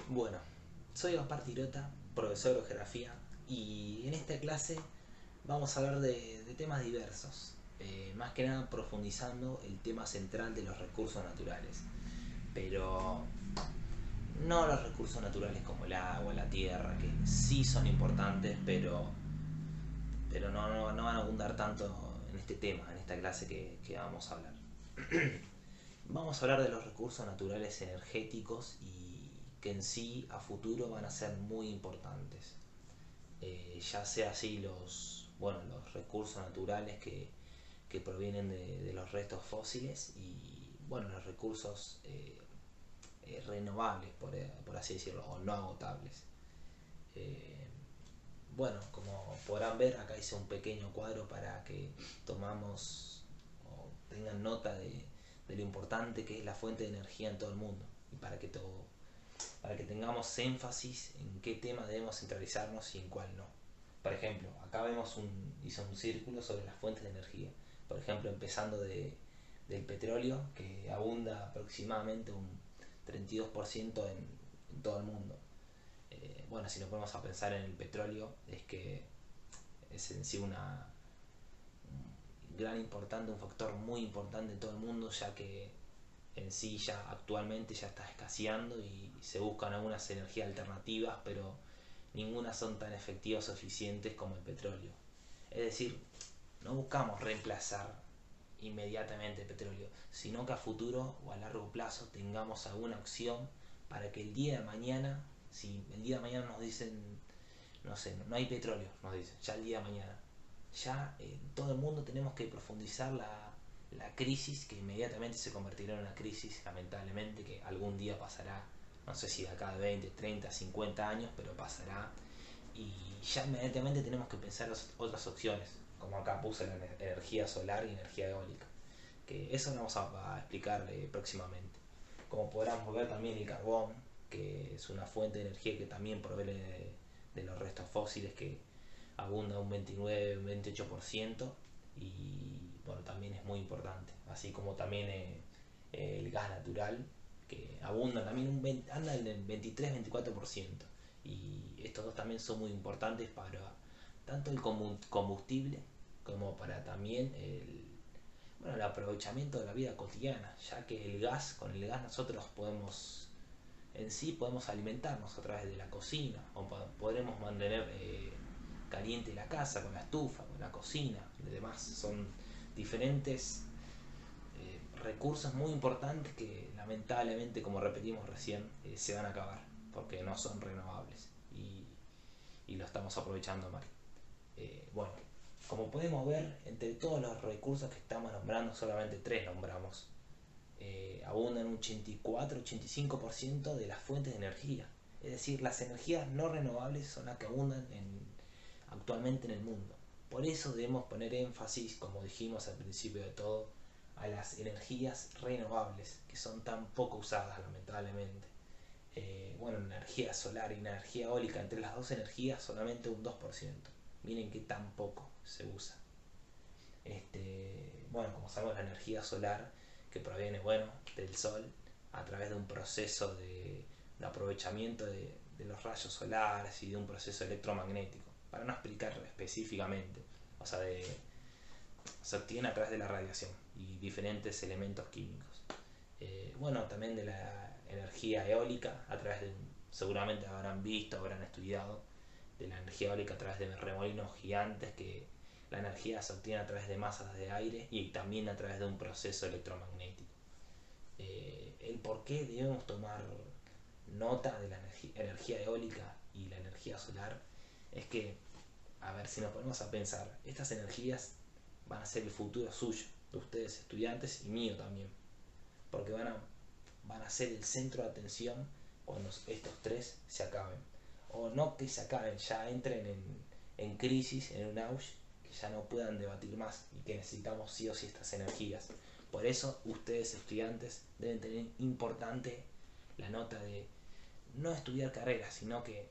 Bueno, soy Gaspar Tirota, profesor de geografía, y en esta clase vamos a hablar de temas diversos, más que nada profundizando el tema central de los recursos naturales, pero no los recursos naturales como el agua, la tierra, que sí son importantes, pero no van a abundar tanto en este tema, en esta clase que vamos a hablar. Vamos a hablar de los recursos naturales energéticos y que en sí a futuro van a ser muy importantes. Ya sea así los recursos naturales que provienen de los restos fósiles y bueno, los recursos renovables, por así decirlo, o no agotables. Eh, bueno, como podrán ver, acá hice un pequeño cuadro para que tomamos o tengan nota de lo importante que es la fuente de energía en todo el mundo y para que tengamos énfasis en qué tema debemos centralizarnos y en cuál no. Por ejemplo, acá hice un círculo sobre las fuentes de energía. Por ejemplo, empezando del petróleo, que abunda aproximadamente un 32% en todo el mundo. Bueno, si nos ponemos a pensar en el petróleo, es que es en sí un factor muy importante en todo el mundo, ya que en sí ya actualmente ya está escaseando y se buscan algunas energías alternativas, pero ninguna son tan efectivas o eficientes como el petróleo. Es decir, no buscamos reemplazar inmediatamente el petróleo, sino que a futuro o a largo plazo tengamos alguna opción para que el día de mañana, si el día de mañana nos dicen, no sé, no hay petróleo, nos dicen, ya el día de mañana, ya todo el mundo tenemos que profundizar la crisis que inmediatamente se convertirá en una crisis, lamentablemente, que algún día pasará, no sé si de acá de 20, 30, 50 años, pero pasará. Y ya inmediatamente tenemos que pensar otras opciones, como acá puse la energía solar y energía eólica, que eso lo vamos a explicar próximamente. Como podrán ver también el carbón, que es una fuente de energía que también proviene de los restos fósiles, que abunda un 29, un 28% y bueno, también es muy importante. Así como también el gas natural, que abunda también anda en el 23-24%. Y estos dos también son muy importantes para tanto el combustible como para también el aprovechamiento de la vida cotidiana, ya que con el gas nosotros podemos alimentarnos a través de la cocina, o podremos mantener caliente la casa con la estufa, con la cocina y demás. Son diferentes recursos muy importantes que lamentablemente, como repetimos recién, se van a acabar porque no son renovables y lo estamos aprovechando mal. Bueno, como podemos ver, entre todos los recursos que estamos nombrando, solamente tres nombramos. Abundan un 84-85% de las fuentes de energía. Es decir, las energías no renovables son las que abundan actualmente en el mundo. Por eso debemos poner énfasis, como dijimos al principio de todo, a las energías renovables, que son tan poco usadas lamentablemente. Bueno, energía solar y energía eólica, entre las dos energías solamente un 2%. Miren que tan poco se usa. Bueno, como sabemos, la energía solar que proviene, bueno, del sol a través de un proceso de aprovechamiento de los rayos solares y de un proceso electromagnético, para no explicar específicamente, o sea, se obtiene a través de la radiación y diferentes elementos químicos. Bueno, también de la energía eólica, seguramente habrán visto, habrán estudiado, de la energía eólica a través de remolinos gigantes, que la energía se obtiene a través de masas de aire y también a través de un proceso electromagnético. El por qué debemos tomar nota de la energía eólica y la energía solar es que, a ver, si nos ponemos a pensar, estas energías van a ser el futuro suyo, de ustedes estudiantes y mío también, porque van a ser el centro de atención cuando estos tres se acaben. O no que se acaben, ya entren en crisis, en un auge, que ya no puedan debatir más y que necesitamos sí o sí estas energías. Por eso ustedes estudiantes deben tener importante la nota de no estudiar carreras, sino que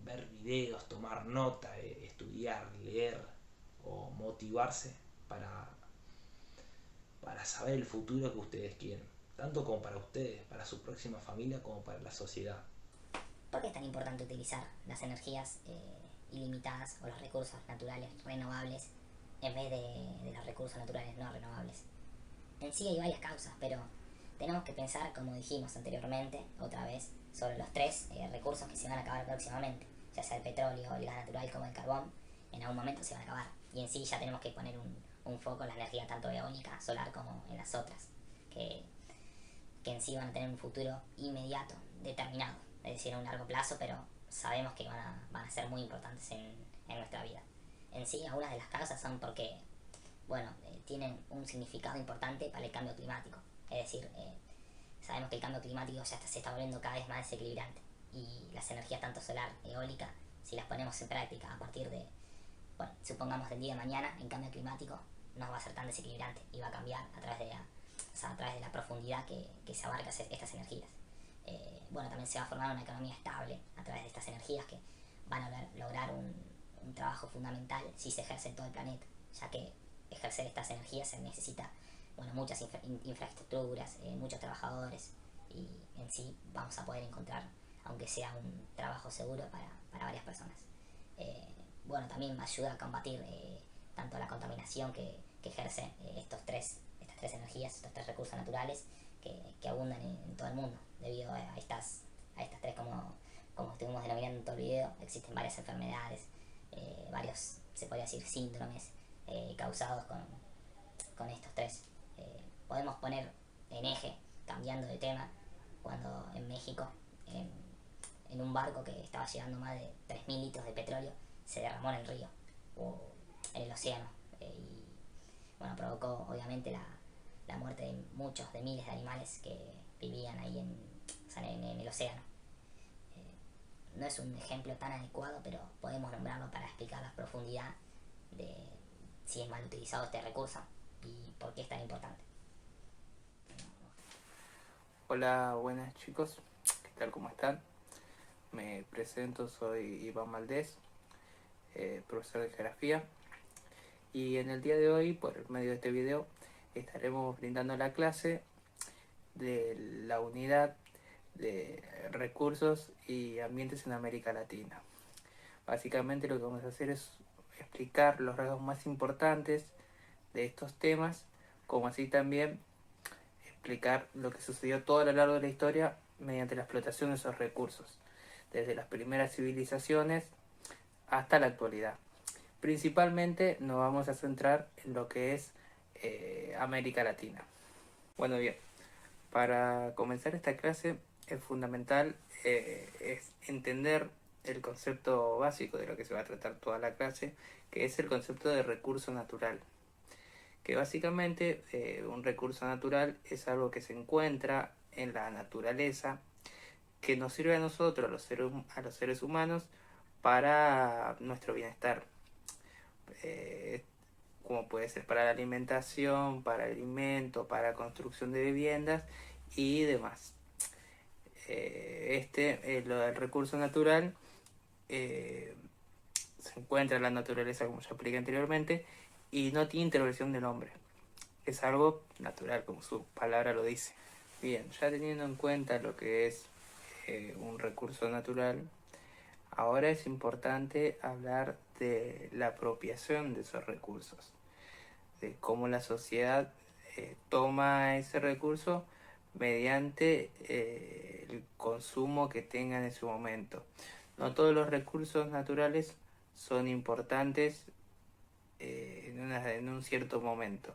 ver videos, tomar nota, estudiar, leer o motivarse para, para saber el futuro que ustedes quieren. tanto como para ustedes, para su próxima familia, como para la sociedad. ¿Por qué es tan importante utilizar las energías ilimitadas o los recursos naturales renovables en vez de los recursos naturales no renovables? En sí hay varias causas, pero tenemos que pensar, como dijimos anteriormente, otra vez, sobre los tres recursos que se van a acabar próximamente, ya sea el petróleo, el gas natural como el carbón, en algún momento se van a acabar. Y en sí ya tenemos que poner un foco en la energía tanto eólica, solar como en las otras, que, que en sí van a tener un futuro inmediato, determinado, es decir, a un largo plazo, pero sabemos que van a ser muy importantes en nuestra vida. En sí, algunas de las causas son porque tienen un significado importante para el cambio climático. Es decir, sabemos que el cambio climático ya se está volviendo cada vez más desequilibrante y las energías tanto solar, eólica, si las ponemos en práctica a partir de, supongamos del día de mañana, el cambio climático no va a ser tan desequilibrante y va a cambiar a través de la profundidad que se abarca estas energías. También se va a formar una economía estable a través de estas energías que van a lograr un trabajo fundamental si se ejerce en todo el planeta, ya que ejercer estas energías se necesita muchas infraestructuras, muchos trabajadores y en sí vamos a poder encontrar, aunque sea un trabajo seguro para varias personas. También ayuda a combatir tanto la contaminación que ejercen estas tres energías, estos tres recursos naturales que abundan en todo el mundo debido a estas tres, como estuvimos denominando en todo el video. Existen varias enfermedades, varios, se podría decir, síndromes causados con estos tres. Podemos poner en eje, cambiando de tema, cuando en México, en un barco que estaba llegando más de 3.000 litros de petróleo, se derramó en el río o en el océano. Provocó obviamente la muerte de miles de animales que vivían ahí en el océano. No es un ejemplo tan adecuado, pero podemos nombrarlo para explicar la profundidad de si es mal utilizado este recurso y por qué es tan importante. Hola, buenas chicos, ¿qué tal? ¿Cómo están? Me presento, soy Iván Valdés, profesor de geografía, y en el día de hoy, por medio de este video, estaremos brindando la clase de la unidad de recursos y ambientes en América Latina. Básicamente lo que vamos a hacer es explicar los rasgos más importantes de estos temas, como así también explicar lo que sucedió todo a lo largo de la historia mediante la explotación de esos recursos, desde las primeras civilizaciones hasta la actualidad. Principalmente nos vamos a centrar en lo que es América Latina. Bueno, bien, para comenzar esta clase es fundamental es entender el concepto básico de lo que se va a tratar toda la clase, que es el concepto de recurso natural. Que básicamente un recurso natural es algo que se encuentra en la naturaleza, que nos sirve a nosotros, a los seres humanos, para nuestro bienestar. Eh, como puede ser para la alimentación, para el alimento, para la construcción de viviendas y demás. Lo del recurso natural se encuentra en la naturaleza, como ya expliqué anteriormente, y no tiene intervención del hombre. Es algo natural, como su palabra lo dice. Bien, ya teniendo en cuenta lo que es un recurso natural, ahora es importante hablar de la apropiación de esos recursos, de cómo la sociedad toma ese recurso mediante el consumo que tenga en ese momento. No todos los recursos naturales son importantes en un cierto momento.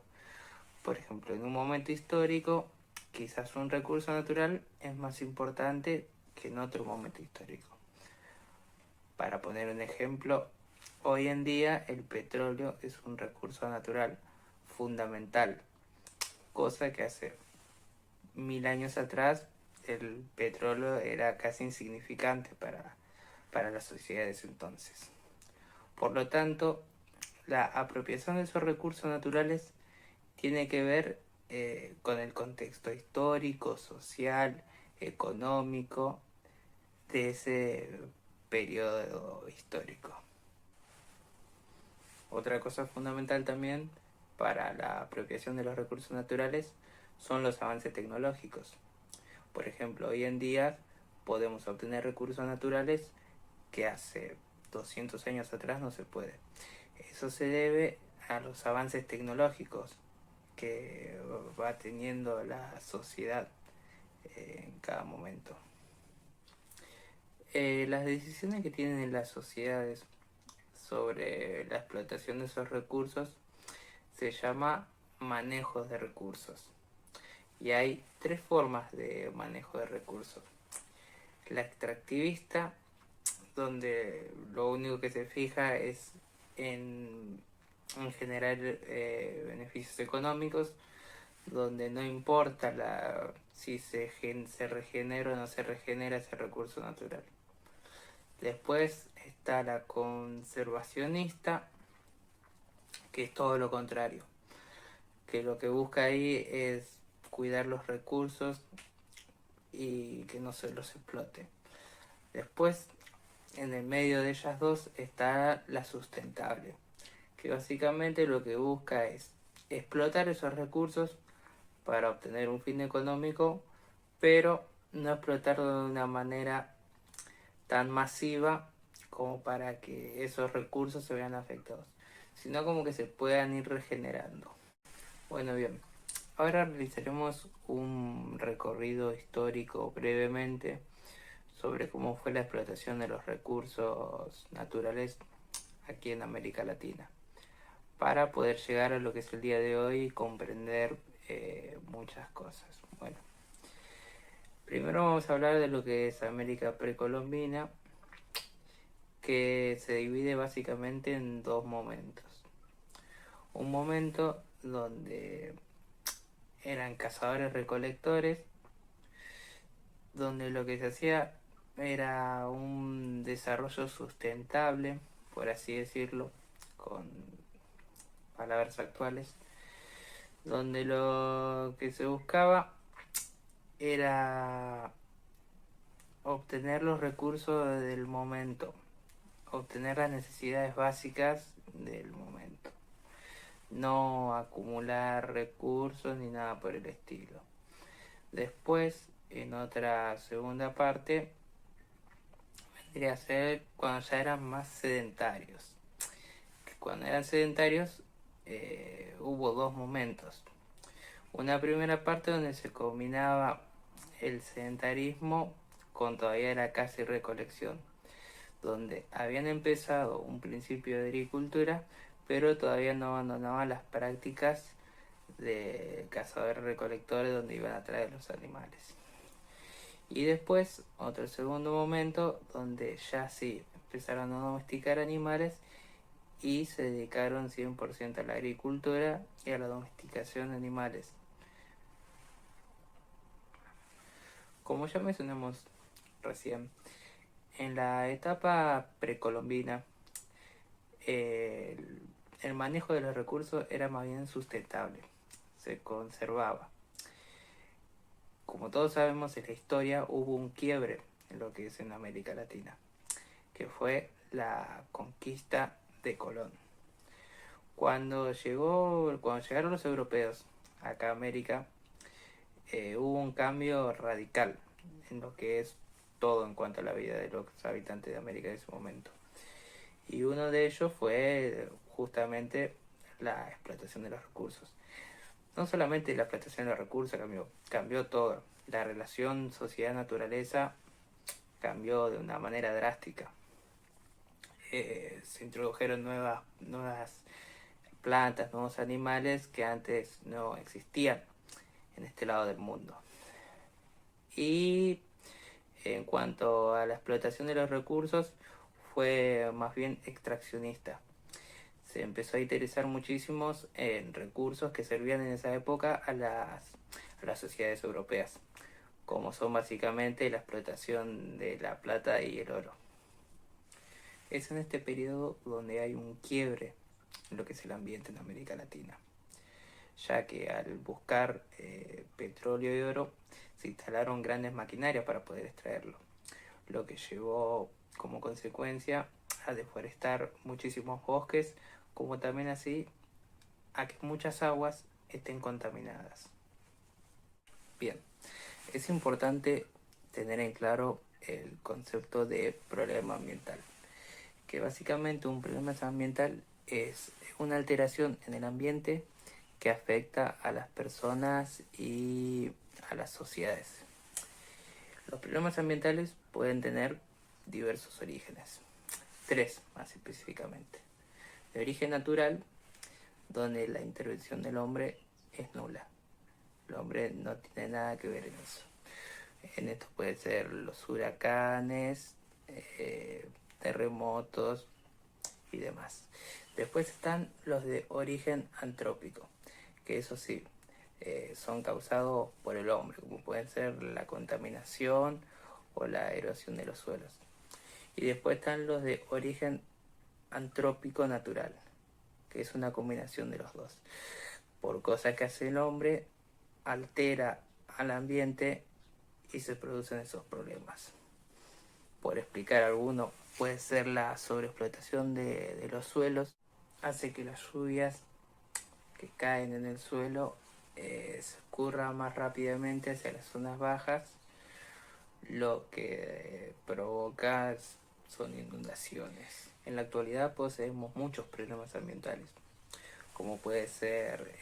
Por ejemplo, en un momento histórico, quizás un recurso natural es más importante que en otro momento histórico. Para poner un ejemplo, hoy en día el petróleo es un recurso natural fundamental, cosa que hace 1000 años atrás el petróleo era casi insignificante para las sociedades entonces. Por lo tanto, la apropiación de esos recursos naturales tiene que ver con el contexto histórico, social, económico de ese periodo histórico. Otra cosa fundamental también para la apropiación de los recursos naturales son los avances tecnológicos. Por ejemplo, hoy en día podemos obtener recursos naturales que hace 200 años atrás no se puede. Eso se debe a los avances tecnológicos que va teniendo la sociedad en cada momento. Las decisiones que tienen las sociedades sobre la explotación de esos recursos se llama manejo de recursos. Y hay tres formas de manejo de recursos. La extractivista, donde lo único que se fija es en generar beneficios económicos, donde no importa si se regenera o no se regenera ese recurso natural. Después está la conservacionista, que es todo lo contrario, que lo que busca ahí es cuidar los recursos y que no se los explote. Después, en el medio de ellas dos está la sustentable, que básicamente lo que busca es explotar esos recursos para obtener un fin económico, pero no explotarlo de una manera tan masiva como para que esos recursos se vean afectados, sino como que se puedan ir regenerando. Bueno, bien, ahora realizaremos un recorrido histórico brevemente sobre cómo fue la explotación de los recursos naturales aquí en América Latina, para poder llegar a lo que es el día de hoy y comprender muchas cosas. Bueno, primero vamos a hablar de lo que es América precolombina, que se divide básicamente en dos momentos. Un momento donde eran cazadores recolectores, donde lo que se hacía era un desarrollo sustentable, por así decirlo, con palabras actuales, donde lo que se buscaba era obtener los recursos del momento, obtener las necesidades básicas del momento, no acumular recursos ni nada por el estilo. Después, en otra segunda parte, vendría a ser cuando ya eran más sedentarios. Cuando eran sedentarios hubo dos momentos. Una primera parte donde se combinaba el sedentarismo con todavía la caza y recolección, donde habían empezado un principio de agricultura, pero todavía no abandonaban las prácticas de cazadores recolectores donde iban a traer los animales. Y después, otro segundo momento donde ya sí empezaron a domesticar animales y se dedicaron 100% a la agricultura y a la domesticación de animales. Como ya mencionamos recién, en la etapa precolombina, el manejo de los recursos era más bien sustentable, se conservaba. Como todos sabemos, en la historia hubo un quiebre en lo que es en América Latina, que fue la conquista de Colón. Cuando llegaron los europeos acá a América, hubo un cambio radical en lo que es todo en cuanto a la vida de los habitantes de América en ese momento. Y uno de ellos fue justamente la explotación de los recursos. No solamente la explotación de los recursos cambió todo. La relación sociedad-naturaleza cambió de una manera drástica. Se introdujeron nuevas plantas, nuevos animales que antes no existían en este lado del mundo. Y en cuanto a la explotación de los recursos, fue más bien extraccionista. Se empezó a interesar muchísimo en recursos que servían en esa época a las sociedades europeas, como son básicamente la explotación de la plata y el oro. Es en este periodo donde hay un quiebre en lo que es el ambiente en América Latina, ya que al buscar petróleo y oro se instalaron grandes maquinarias para poder extraerlo, lo que llevó como consecuencia a deforestar muchísimos bosques, como también así a que muchas aguas estén contaminadas. Bien, es importante tener en claro el concepto de problema ambiental, que básicamente un problema ambiental es una alteración en el ambiente que afecta a las personas y a las sociedades. Los problemas ambientales pueden tener diversos orígenes, tres más específicamente. De origen natural, donde la intervención del hombre es nula. El hombre no tiene nada que ver en eso. En esto pueden ser los huracanes, terremotos y demás. Después están los de origen antrópico, que eso sí, son causados por el hombre, como pueden ser la contaminación o la erosión de los suelos. Y después están los de origen antrópico natural, que es una combinación de los dos. Por cosas que hace el hombre, altera al ambiente y se producen esos problemas. Por explicar alguno, puede ser la sobreexplotación de los suelos, hace que las lluvias que caen en el suelo se escurran más rápidamente hacia las zonas bajas, lo que provoca son inundaciones. En la actualidad poseemos muchos problemas ambientales, como puede ser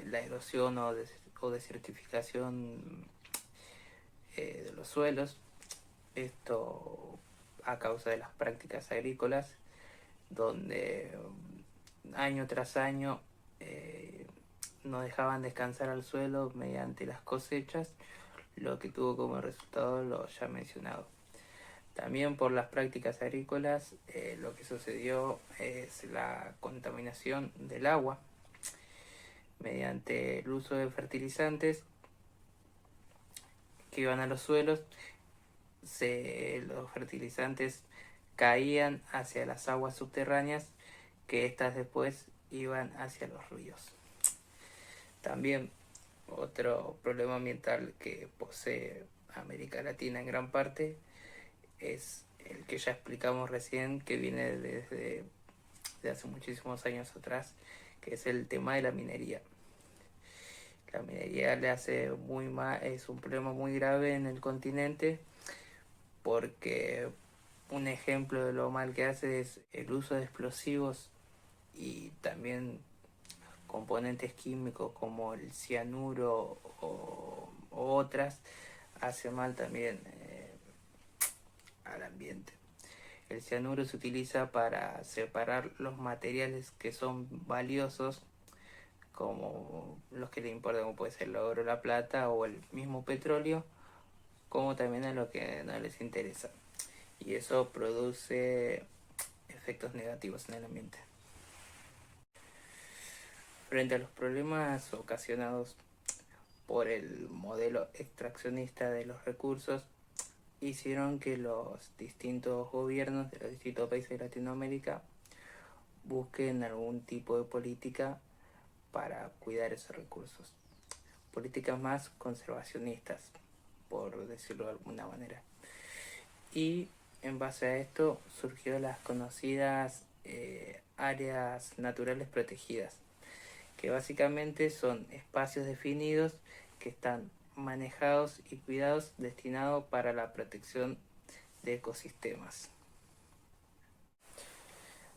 la erosión o desertificación de los suelos. Esto a causa de las prácticas agrícolas, donde año tras año no dejaban descansar al suelo mediante las cosechas, lo que tuvo como resultado lo ya mencionado. También por las prácticas agrícolas lo que sucedió es la contaminación del agua mediante el uso de fertilizantes que iban a los suelos. Los fertilizantes caían hacia las aguas subterráneas, que estas después iban hacia los ríos. También otro problema ambiental que posee América Latina en gran parte es el que ya explicamos recién, que viene desde hace muchísimos años atrás, que es el tema de la minería. La minería es un problema muy grave en el continente, porque un ejemplo de lo mal que hace es el uso de explosivos y también componentes químicos como el cianuro o otras, hace mal también al ambiente. El cianuro se utiliza para separar los materiales que son valiosos, como los que le importan, como puede ser el oro, la plata o el mismo petróleo, como también a lo que no les interesa. Y eso produce efectos negativos en el ambiente. Frente a los problemas ocasionados por el modelo extraccionista de los recursos, hicieron que los distintos gobiernos de los distintos países de Latinoamérica busquen algún tipo de política para cuidar esos recursos. Políticas más conservacionistas, por decirlo de alguna manera. Y en base a esto surgió las conocidas áreas naturales protegidas, que básicamente son espacios definidos que están manejados y cuidados destinados para la protección de ecosistemas.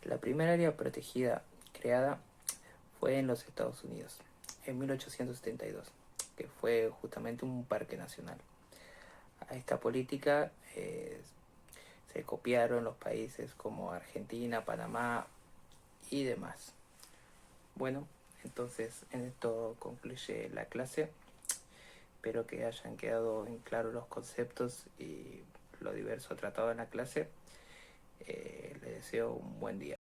La primera área protegida creada fue en los Estados Unidos, en 1872, que fue justamente un parque nacional. A esta política se copiaron los países como Argentina, Panamá y demás. Bueno, entonces en esto concluye la clase. Espero que hayan quedado en claro los conceptos y lo diverso tratado en la clase. Les deseo un buen día.